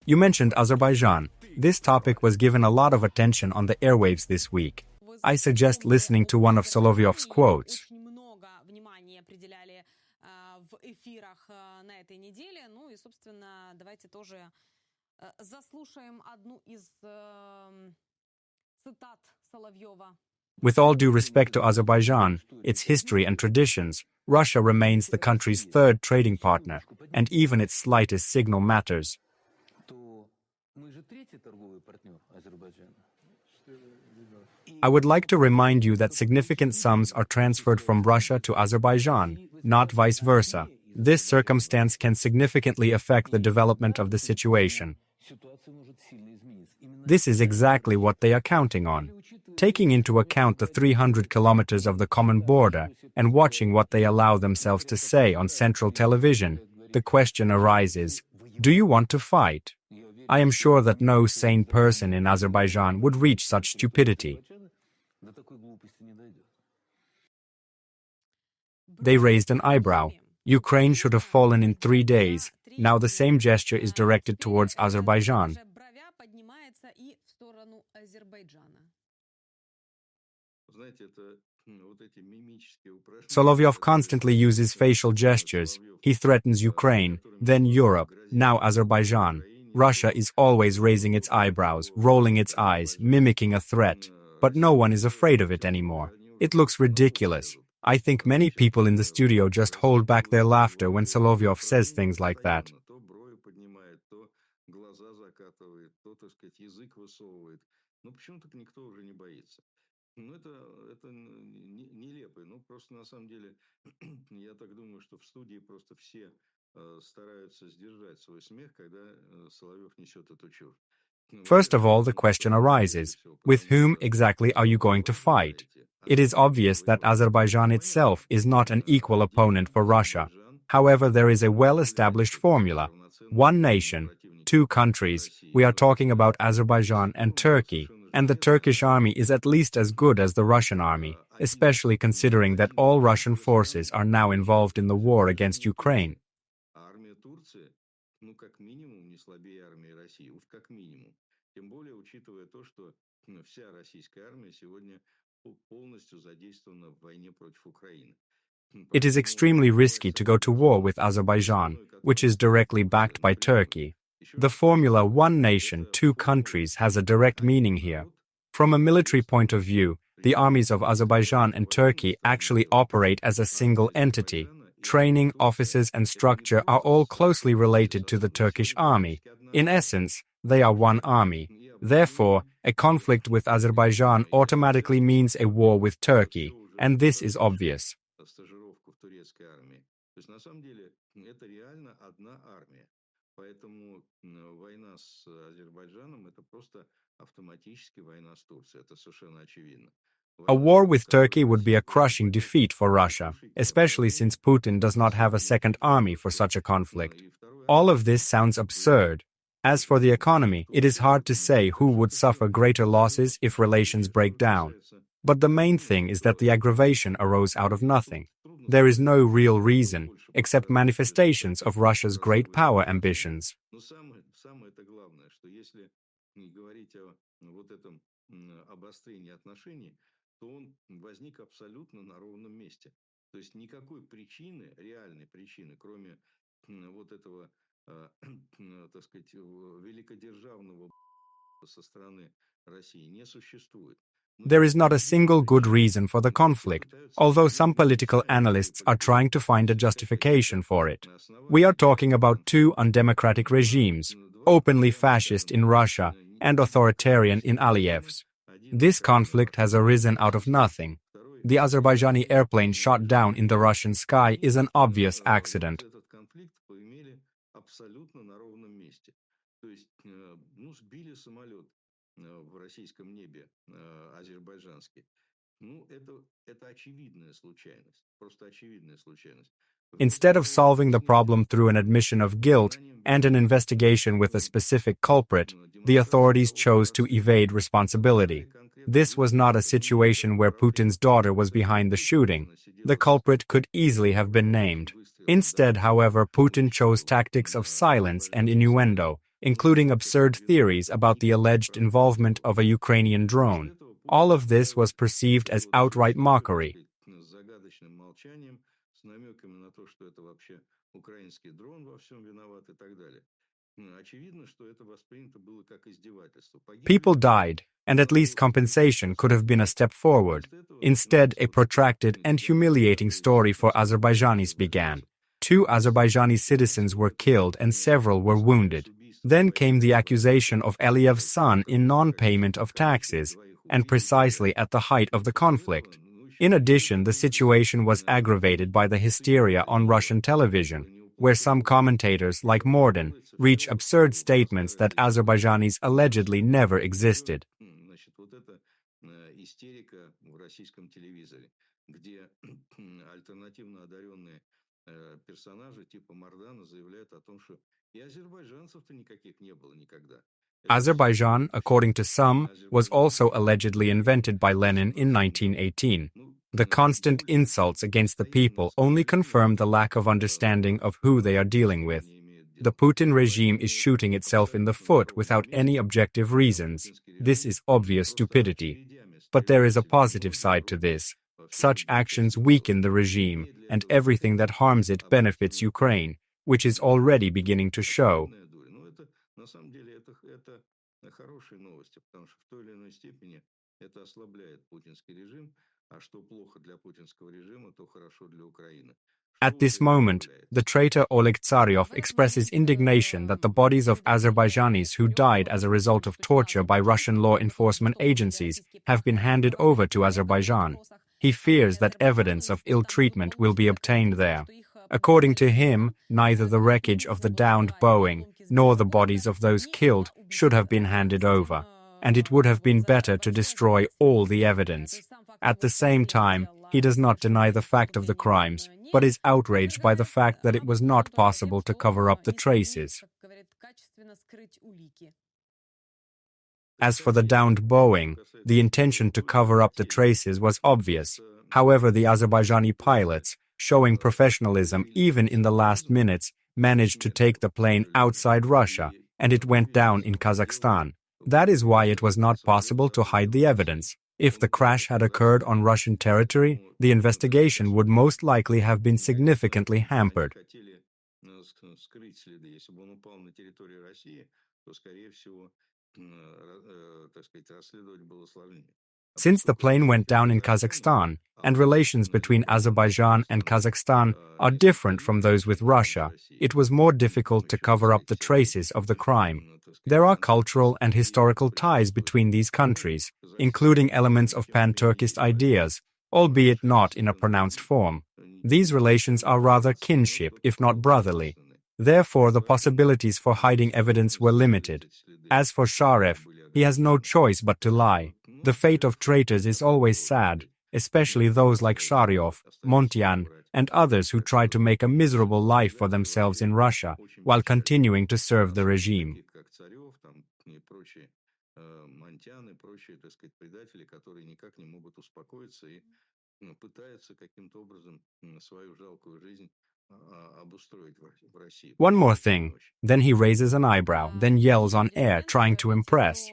You mentioned Azerbaijan. This topic was given a lot of attention on the airwaves this week. I suggest listening to one of Solovyov's quotes. With all due respect to Azerbaijan, its history and traditions, Russia remains the country's third trading partner, and even its slightest signal matters. I would like to remind you that significant sums are transferred from Russia to Azerbaijan, not vice versa. This circumstance can significantly affect the development of the situation. This is exactly what they are counting on. Taking into account the 300 kilometers of the common border and watching what they allow themselves to say on central television, the question arises, do you want to fight? I am sure that no sane person in Azerbaijan would reach such stupidity. They raised an eyebrow. Ukraine should have fallen in 3 days. Now the same gesture is directed towards Azerbaijan. Solovyov constantly uses facial gestures. He threatens Ukraine, then Europe, now Azerbaijan. Russia is always raising its eyebrows, rolling its eyes, mimicking a threat. But no one is afraid of it anymore. It looks ridiculous. I think many people in the studio just hold back their laughter when Solovyov says things like that. First of all, the question arises, with whom exactly are you going to fight? It is obvious that Azerbaijan itself is not an equal opponent for Russia. However, there is a well-established formula. One nation, two countries. We are talking about Azerbaijan and Turkey, and the Turkish army is at least as good as the Russian army, especially considering that all Russian forces are now involved in the war against Ukraine. It is extremely risky to go to war with Azerbaijan, which is directly backed by Turkey. The formula one nation, two countries has a direct meaning here. From a military point of view, the armies of Azerbaijan and Turkey actually operate as a single entity. Training, officers, and structure are all closely related to the Turkish army. In essence, they are one army. Therefore, a conflict with Azerbaijan automatically means a war with Turkey, and this is obvious. A war with Turkey would be a crushing defeat for Russia, especially since Putin does not have a second army for such a conflict. All of this sounds absurd. As for the economy, it is hard to say who would suffer greater losses if relations break down. But the main thing is that the aggravation arose out of nothing. There is no real reason, except manifestations of Russia's great power ambitions. There is not a single good reason for the conflict, although some political analysts are trying to find a justification for it. We are talking about two undemocratic regimes, openly fascist in Russia and authoritarian in Aliyev's. This conflict has arisen out of nothing. The Azerbaijani airplane shot down in the Russian sky is an obvious accident. Instead of solving the problem through an admission of guilt and an investigation with a specific culprit, the authorities chose to evade responsibility. This was not a situation where Putin's daughter was behind the shooting. The culprit could easily have been named. Instead, however, Putin chose tactics of silence and innuendo, including absurd theories about the alleged involvement of a Ukrainian drone. All of this was perceived as outright mockery. People died, and at least compensation could have been a step forward. Instead, a protracted and humiliating story for Azerbaijanis began. 2 Azerbaijani citizens were killed and several were wounded. Then came the accusation of Aliyev's son in non-payment of taxes, and precisely at the height of the conflict. In addition, the situation was aggravated by the hysteria on Russian television, where some commentators, like Morden, reach absurd statements that Azerbaijanis allegedly never existed. Azerbaijan, according to some, was also allegedly invented by Lenin in 1918. The constant insults against the people only confirm the lack of understanding of who they are dealing with. The Putin regime is shooting itself in the foot without any objective reasons. This is obvious stupidity. But there is a positive side to this. Such actions weaken the regime, and everything that harms it benefits Ukraine, which is already beginning to show. At this moment, the traitor Oleg Tsaryov expresses indignation that the bodies of Azerbaijanis who died as a result of torture by Russian law enforcement agencies have been handed over to Azerbaijan. He fears that evidence of ill treatment will be obtained there. According to him, neither the wreckage of the downed Boeing nor the bodies of those killed should have been handed over, and it would have been better to destroy all the evidence. At the same time, he does not deny the fact of the crimes, but is outraged by the fact that it was not possible to cover up the traces. As for the downed Boeing, the intention to cover up the traces was obvious. However, the Azerbaijani pilots, showing professionalism even in the last minutes, managed to take the plane outside Russia, and it went down in Kazakhstan. That is why it was not possible to hide the evidence. If the crash had occurred on Russian territory, the investigation would most likely have been significantly hampered. Since the plane went down in Kazakhstan, and relations between Azerbaijan and Kazakhstan are different from those with Russia, it was more difficult to cover up the traces of the crime. There are cultural and historical ties between these countries, including elements of pan-Turkist ideas, albeit not in a pronounced form. These relations are rather kinship, if not brotherly. Therefore, the possibilities for hiding evidence were limited. As for Sharev, he has no choice but to lie. The fate of traitors is always sad, especially those like Sharyov, Montian, and others who try to make a miserable life for themselves in Russia while continuing to serve the regime. One more thing, then he raises an eyebrow, then yells on air, trying to impress.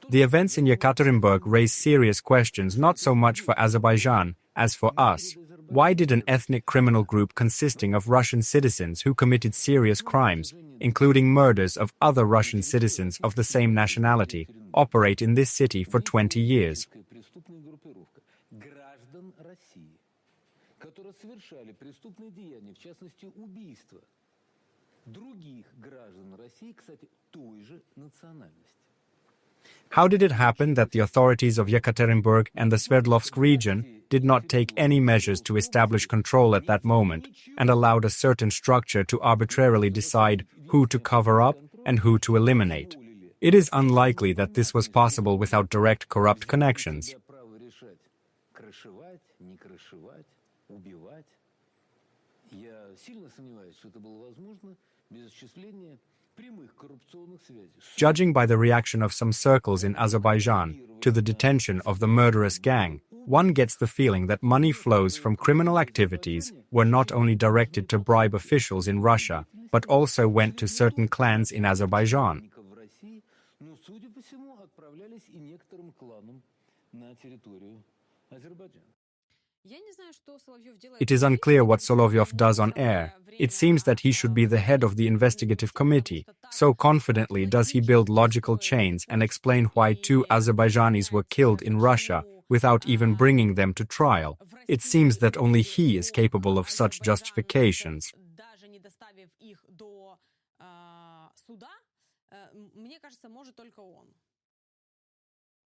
The events in Yekaterinburg raise serious questions not so much for Azerbaijan as for us. Why did an ethnic criminal group consisting of Russian citizens who committed serious crimes, including murders of other Russian citizens of the same nationality, operate in this city for 20 years? How did it happen that the authorities of Yekaterinburg and the Sverdlovsk region did not take any measures to establish control at that moment and allowed a certain structure to arbitrarily decide who to cover up and who to eliminate? It is unlikely that this was possible without direct corrupt connections. Judging by the reaction of some circles in Azerbaijan to the detention of the murderous gang, one gets the feeling that money flows from criminal activities were not only directed to bribe officials in Russia, but also went to certain clans in Azerbaijan. It is unclear what Solovyov does on air. It seems that he should be the head of the investigative committee. So confidently does he build logical chains and explain why 2 Azerbaijanis were killed in Russia without even bringing them to trial. It seems that only he is capable of such justifications.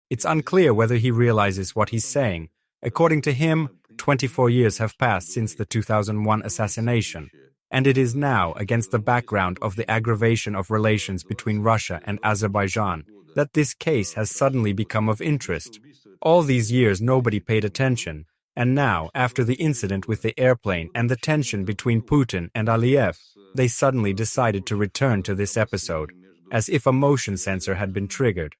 It's unclear whether he realizes what he's saying. According to him, 24 years have passed since the 2001 assassination, and it is now, against the background of the aggravation of relations between Russia and Azerbaijan, that this case has suddenly become of interest. All these years nobody paid attention, and now, after the incident with the airplane and the tension between Putin and Aliyev, they suddenly decided to return to this episode, as if a motion sensor had been triggered.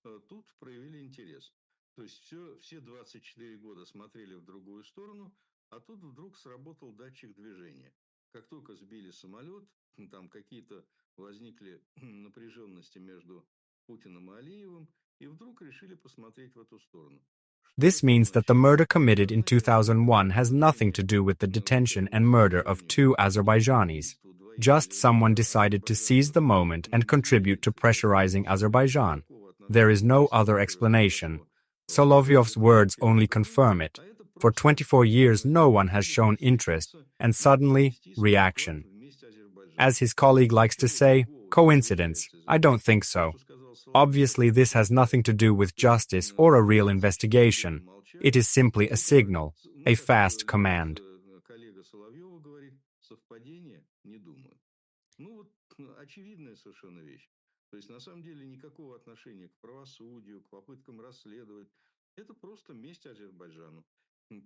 Все 24 года смотрели в другую сторону, а тут вдруг сработал датчик движения. Как только сбили самолет, там какие-то возникли напряженности между Путиным и Алиевым, и вдруг решили посмотреть в эту сторону. This means that the murder committed in 2001 has nothing to do with the detention and murder of 2 Azerbaijanis. Just someone decided to seize the moment and contribute to pressurizing Azerbaijan. There is no other explanation. Solovyov's words only confirm it. For 24 years no one has shown interest, and suddenly, reaction. As his colleague likes to say, coincidence? I don't think so. Obviously this has nothing to do with justice or a real investigation. It is simply a signal, a fast command. То есть, на самом деле, никакого отношения к правосудию, к попыткам расследовать. Это просто месть Азербайджану.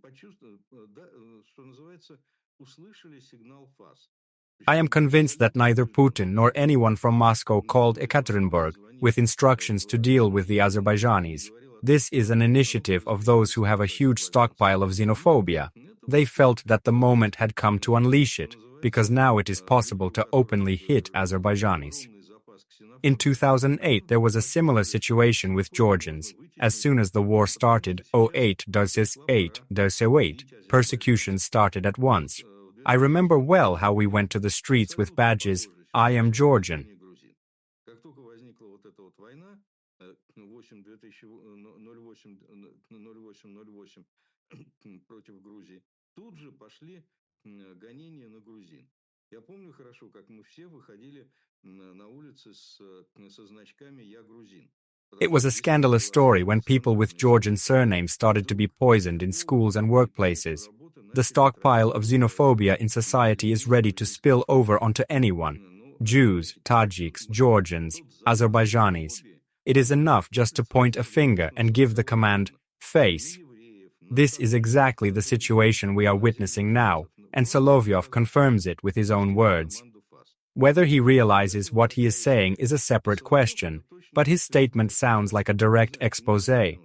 Почувствовали, да, что называется, услышали сигнал ФАС. I am convinced that neither Putin nor anyone from Moscow called Ekaterinburg with instructions to deal with the Azerbaijanis. This is an initiative of those who have a huge stockpile of xenophobia. They felt that the moment had come to unleash it, because now it is possible to openly hit Azerbaijanis. In 2008, there was a similar situation with Georgians. As soon as the war started, 08-8-08, persecution started at once. I remember well how we went to the streets with badges, I am Georgian. Я помню хорошо, как мы все выходили на улицы со значками «Я грузин». It was a scandalous story when people with Georgian surnames started to be poisoned in schools and workplaces. The stockpile of xenophobia in society is ready to spill over onto anyone. Jews, Tajiks, Georgians, Azerbaijanis. It is enough just to point a finger and give the command, face. This is exactly the situation we are witnessing now, and Solovyov confirms it with his own words. Whether he realizes what he is saying is a separate question, but his statement sounds like a direct exposé.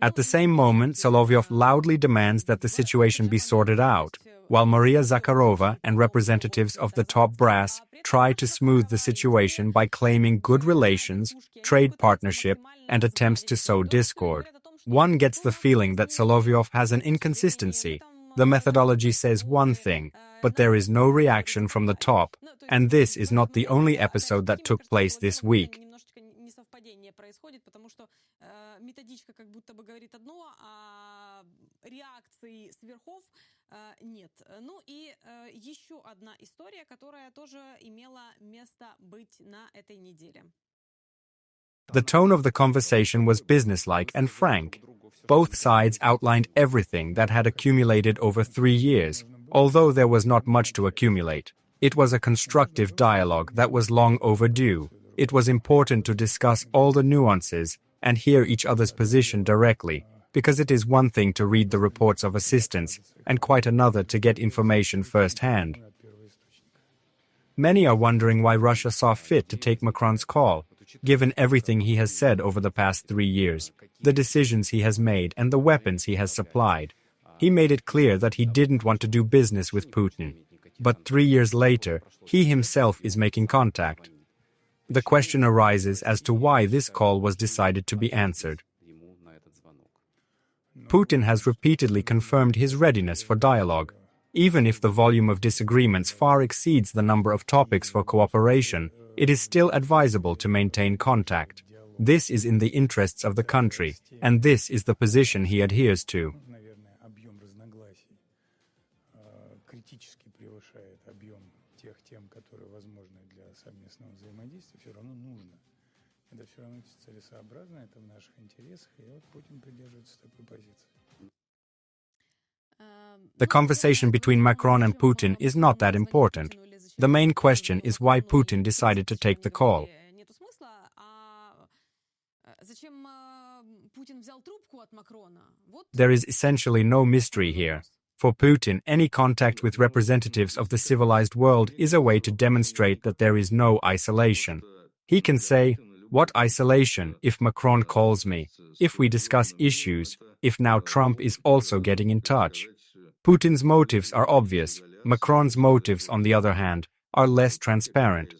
At the same moment, Solovyov loudly demands that the situation be sorted out, while Maria Zakharova and representatives of the top brass try to smooth the situation by claiming good relations, trade partnership, and attempts to sow discord. One gets the feeling that Solovyov has an inconsistency. The methodology says one thing, but there is no reaction from the top, and this is not the only episode that took place this week. Методичка как будто бы говорит одно, а реакции сверхов нет. Ну и еще одна история, которая тоже имела место быть на этой неделе. The tone of the conversation was businesslike and frank. Both sides outlined everything that had accumulated over 3 years, although there was not much to accumulate. It was a constructive dialogue that was long overdue. It was important to discuss all the nuances, and hear each other's position directly, because it is one thing to read the reports of assistance and quite another to get information firsthand. Many are wondering why Russia saw fit to take Macron's call, given everything he has said over the past 3 years, the decisions he has made, and the weapons he has supplied. He made it clear that he didn't want to do business with Putin. But 3 years later, he himself is making contact. The question arises as to why this call was decided to be answered. Putin has repeatedly confirmed his readiness for dialogue. Even if the volume of disagreements far exceeds the number of topics for cooperation, it is still advisable to maintain contact. This is in the interests of the country, and this is the position he adheres to. The conversation between Macron and Putin is not that important. The main question is why Putin decided to take the call. There is essentially no mystery here. For Putin, any contact with representatives of the civilized world is a way to demonstrate that there is no isolation. He can say, "What isolation if Macron calls me, if we discuss issues, if now Trump is also getting in touch?" Putin's motives are obvious. Macron's motives, on the other hand, are less transparent.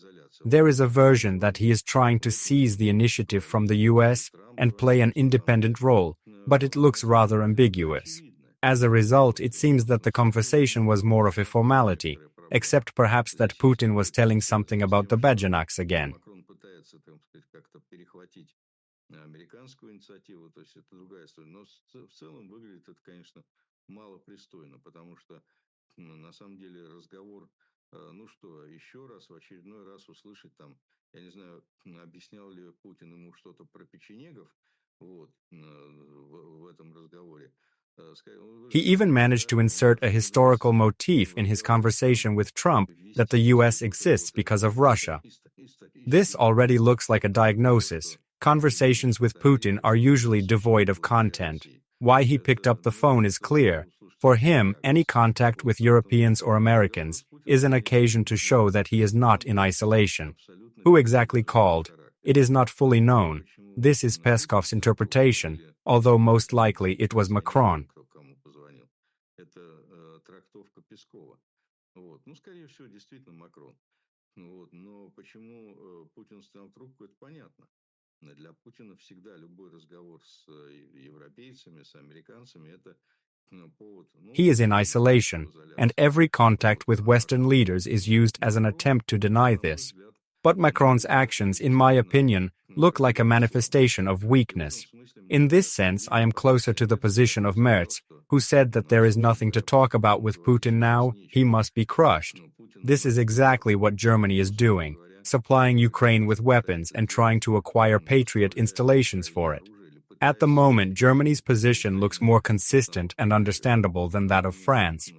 There is a version that he is trying to seize the initiative from the US and play an independent role, but it looks rather ambiguous. As a result, it seems that the conversation was more of a formality, except perhaps that Putin was telling something about the Bajanaks again. Американскую инициативу, то есть это другая история. Но в целом выглядит это, конечно, малопристойно, потому что на самом деле разговор, ну что, еще раз, в очередной раз услышать там, я не знаю, объяснял ли Путин ему что-то про печенегов, вот, в этом разговоре. He even managed to insert a historical motif in his conversation with Trump that the US exists because of Russia. This already looks like a diagnosis. Conversations with Putin are usually devoid of content. Why he picked up the phone is clear. For him, any contact with Europeans or Americans is an occasion to show that he is not in isolation. Who exactly called? It is not fully known. This is Peskov's interpretation, although most likely it was Macron. Для Путина всегда любой разговор с европейцами, с американцами – это повод. He is in isolation, and every contact with Western leaders is used as an attempt to deny this. But Macron's actions, in my opinion, look like a manifestation of weakness. In this sense, I am closer to the position of Merz, who said that there is nothing to talk about with Putin now, he must be crushed. This is exactly what Germany is doing, supplying Ukraine with weapons and trying to acquire Patriot installations for it. At the moment, Germany's position looks more consistent and understandable than that of France.